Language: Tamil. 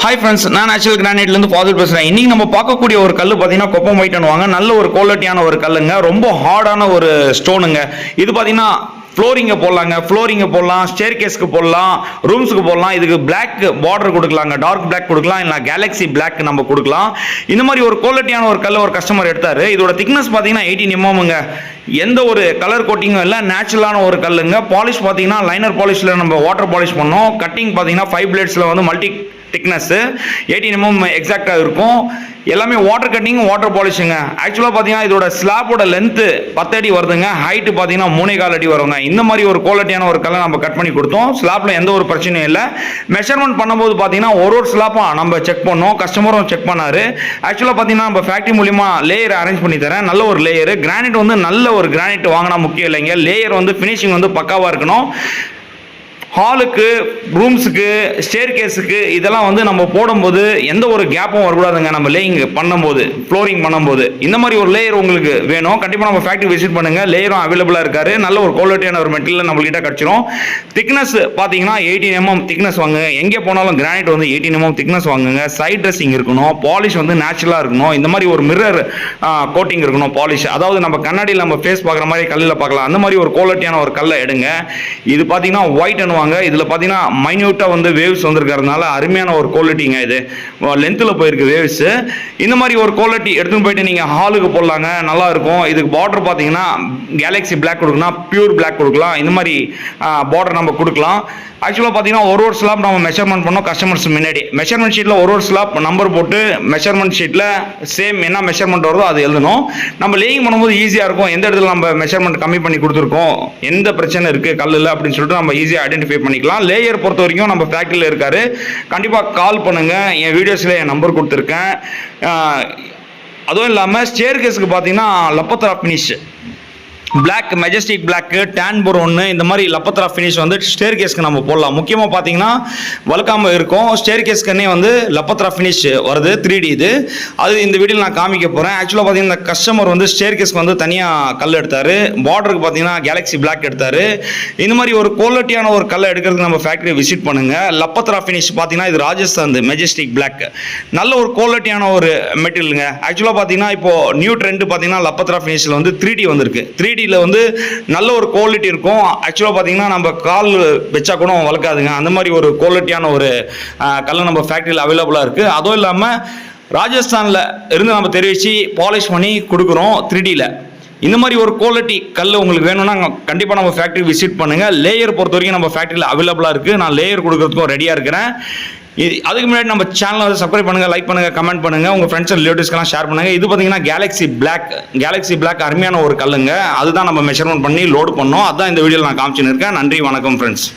ஹாய் ஃப்ரெண்ட்ஸ், நான் நேச்சுரல் கிரானைட்லேருந்து ஃபாதர் பேசுகிறேன். இன்றைக்கி நம்ம பார்க்கக்கூடிய ஒரு கல் பார்த்தீங்கன்னா கொப்பம் ஒயிட்னுவாங்க. நல்ல ஒரு குவாலிட்டியான ஒரு கல்லுங்க, ரொம்ப ஹார்டான ஒரு ஸ்டோனுங்க. இது பார்த்தீங்கன்னா ஃப்ளோரிங்கை போடலாம், ஸ்டேர் கேஸ்க்கு போடலாம், ரூம்ஸுக்கு போடலாம். இதுக்கு பிளாக் பார்டர் கொடுக்கலாங்க, டார்க் பிளாக் கொடுக்கலாம், இல்லை கேலக்ஸி பிளாக் நம்ம கொடுக்கலாம். இந்த மாதிரி ஒரு குவாலிட்டியான ஒரு கல்லை ஒரு கஸ்டமர் எடுத்தார். இதோட திக்னஸ் பார்த்தீங்கன்னா 18 mm. எந்த ஒரு கலர் கோட்டிங்கும் இல்லை, நேச்சுரலான ஒரு கல்லுங்க. பாலிஷ் பார்த்தீங்கன்னா லைனர் பாலிஷில் நம்ம வாட்டர் பாலிஷ் பண்ணோம். கட்டிங் பார்த்தீங்கன்னா 5 பிளேட்ஸில் வந்து மல்டி திக்னஸ் 18 mm எக்ஸாக்டாக இருக்கும். எல்லாமே வாட்டர் கட்டிங், வாட்டர் பாலிஷுங்க. ஆக்சுவலாக பார்த்தீங்கன்னா இதோட ஸ்லாப்போட லென்த்து 10 அடி வருதுங்க, ஹைட்டு பார்த்தீங்கன்னா 3.25 அடி வருங்க. இந்த மாதிரி ஒரு குவாலிட்டியான ஒரு கல்லை நம்ம கட் பண்ணி கொடுத்தோம். ஸ்லாப்பில் எந்த ஒரு பிரச்சனையும் இல்லை. மெஷர்மெண்ட் பண்ணும்போது பார்த்தீங்கன்னா ஒரு ஸ்லாப்பாக நம்ம செக் பண்ணோம், கஸ்டமரும் செக் பண்ணார். ஆக்சுவலாக பார்த்தீங்கன்னா நம்ம ஃபேக்ட்ரி மூலிமா லேயர் அரேஞ்ச் பண்ணி தரேன். நல்ல ஒரு லேயர் கிரானைட் வந்து நல்ல ஒரு கிரானைட் வாங்கினா முக்கியம் இல்லைங்க. லேயர் வந்து ஃபினிஷிங் வந்து பக்காவாக இருக்கணும். ஹாலுக்கு, ரூம்ஸுக்கு, ஸ்டேர் கேஸுக்கு இதெல்லாம் வந்து நம்ம போடும்போது எந்த ஒரு கேப்பும் வரக்கூடாதுங்க. நம்ம லேயிங் பண்ணும்போது, ஃப்ளோரிங் பண்ணும்போது இந்த மாதிரி ஒரு லேயர் உங்களுக்கு வேணும். கண்டிப்பாக நம்ம ஃபேக்ட்ரி விசிட் பண்ணுங்கள். லேயரும் அவைலபிளாக இருக்காரு. நல்ல ஒரு குவாலிட்டியான ஒரு மெட்டீரியல் நம்மள்கிட்ட கிடச்சிரும். திக்னஸ் பார்த்தீங்கன்னா 18 mm திக்னஸ் வாங்குங்க. எங்கே போனாலும் கிரானைட் வந்து 18 mm திக்னஸ் வாங்குங்க. சைட் ட்ரெஸ்ஸிங் இருக்கணும், பாலிஷ் வந்து நேச்சுரலாக இருக்கணும். இந்த மாதிரி ஒரு மிரர் கோட்டிங் இருக்கணும், பாலிஷ். அதாவது நம்ம கண்ணாடியில் நம்ம ஃபேஸ் பார்க்குற மாதிரி கல்லில் பார்க்கலாம். அந்த மாதிரி ஒரு குவாலிட்டியான ஒரு கல்லை எடுங்க. இது பார்த்தீங்கன்னா ஒயிட் அனுவாங்க. இதில் பார்த்தீங்கன்னா மைன்யூட்டாக வந்து வேவ்ஸ் வந்திருக்கிறதுனால அருமையான ஒரு குவாலிட்டிங்க. இது லென்த்தில் போயிருக்கு வேவ்ஸ். இந்த மாதிரி ஒரு குவாலிட்டி எடுத்துன்னு போயிட்டு நீங்கள் ஹாலுக்கு போடலாங்க, நல்லா இருக்கும். இதுக்கு பார்டர் பார்த்தீங்கன்னா கேலக்ஸி பிளாக் கொடுக்கலாம், பியூர் பிளாக் கொடுக்கலாம். இந்த மாதிரி பார்டர் நம்ம கொடுக்கலாம். ஆக்சுவலாக பார்த்தீங்கன்னா ஒரு ஸ்லாப் நம்ம மெஷர்மெண்ட் பண்ணோம் கஸ்டமர்ஸ் முன்னாடி. மெஷர்மெண்ட் ஷீட்டில் ஒரு ஸ்லாப் நம்பர் போட்டு மெஷர்மெண்ட் ஷீட்டில் சேம் என்ன மெஷர்மெண்ட் வருதோ அது எழுதணும். நம்ம லேயிங் பண்ணும்போது ஈஸியாக இருக்கும். எந்த இடத்துல நம்ம மெஷர்மெண்ட் கம்மி பண்ணி கொடுத்துருக்கோம், எந்த பிரச்சனை இருக்குது கல்லில் அப்படின்னு சொல்லிட்டு நம்ம ஈஸியாக ஐடென்டிஃபை பண்ணிக்கலாம். லேயர் பொறுத்த வரைக்கும் நம்ம ஃபேக்ட்ரியில் இருக்காரு. கண்டிப்பாக கால் பண்ணுங்கள். என் வீடியோஸில் என் நம்பர் கொடுத்துருக்கேன். அதுவும் இல்லாமல் ஸ்டேர் கேஸுக்கு பார்த்தீங்கன்னா லப்பத்ரா finish, black, majestic black, tan brown, இந்த மாதிரி லப்பத்ரா ஃபினிஷ் வந்து ஸ்டேர் கேஸ்க்கு நம்ம போடலாம். முக்கியமாக பார்த்தீங்கன்னா வழுக்காமல் இருக்கும். ஸ்டேர் கேஸ்க்குன்னே வந்து லப்பத்ரா ஃபினிஷ் வருது, 3D. இது அது இந்த வீடியோவில் நான் காமிக்க போகிறேன். ஆக்சுவலாக பார்த்தீங்கன்னா இந்த கஸ்டமர் வந்து ஸ்டேர் கேஸ்க்கு வந்து தனியாக கல் எடுத்தார். பார்டருக்கு பார்த்தீங்கன்னா கேலக்ஸி பிளாக் எடுத்தார். இந்த மாதிரி ஒரு குவாலிட்டியான ஒரு கல்லை எடுக்கிறதுக்கு நம்ம ஃபேக்ட்ரியை விசிட் பண்ணுங்கள். லப்பத்ரா ஃபினிஷ் பார்த்தீங்கன்னா இது ராஜஸ்தான் மெஜஸ்டிக் பிளாக், நல்ல ஒரு குவாலிட்டியான ஒரு மெட்டீரியலுங்க. ஆக்சுவலாக பார்த்தீங்கன்னா இப்போ நியூ ட்ரெண்ட் பார்த்தீங்கன்னா லப்பத்ரா ஃபினிஷில் வந்து 3D வந்திருக்கு. 3D வந்து நல்ல ஒரு குவாலிட்டி இருக்கும். ஆக்சுவலாக பார்த்தீங்கன்னா நம்ம கால் வச்சா கூட வளர்க்காதுங்க. அந்த மாதிரி ஒரு குவாலிட்டியான ஒரு கல்லை நம்ம ஃபேக்ட்ரியில் அவைலபிளாக இருக்குது. அதுவும் இல்லாமல் ராஜஸ்தானில் இருந்து நம்ம தெரிவித்து பாலிஷ் பண்ணி கொடுக்குறோம் 3Dயில். இந்த மாதிரி ஒரு குவாலிட்டி கல் உங்களுக்கு வேணும்னா கண்டிப்பாக நம்ம ஃபேக்ட்ரி விசிட் பண்ணுங்கள். லேயர் பொறுத்த வரைக்கும் நம்ம ஃபேக்ட்ரியில் அவைலபிளாக இருக்குது. நான் லேயர் கொடுக்குறதுக்கும் ரெடியாக இருக்கிறேன். அதுக்கு முன்னாடி நம்ம சேனலை வந்து சப்ஸ்கிரைப் பண்ணுங்கள், லைக் பண்ணுங்கள், கமெண்ட் பண்ணுங்கள், உங்கள் ஃப்ரெண்ட்ஸ் அண்ட் ரிலேட்டிவ்ஸ்க்கெல்லாம் ஷேர் பண்ணுங்கள். இது பார்த்தீங்கன்னா கேலக்ஸி பிளாக் அருமையான ஒரு கல்லுங்க. அதுதான் நம்ம மெஷர்மெண்ட் பண்ணி லோடு பண்ணோம். அதுதான் இந்த வீடியோவில் நான் காமிச்சுன்னு இருக்கேன். நன்றி, வணக்கம் ஃப்ரெண்ட்ஸ்.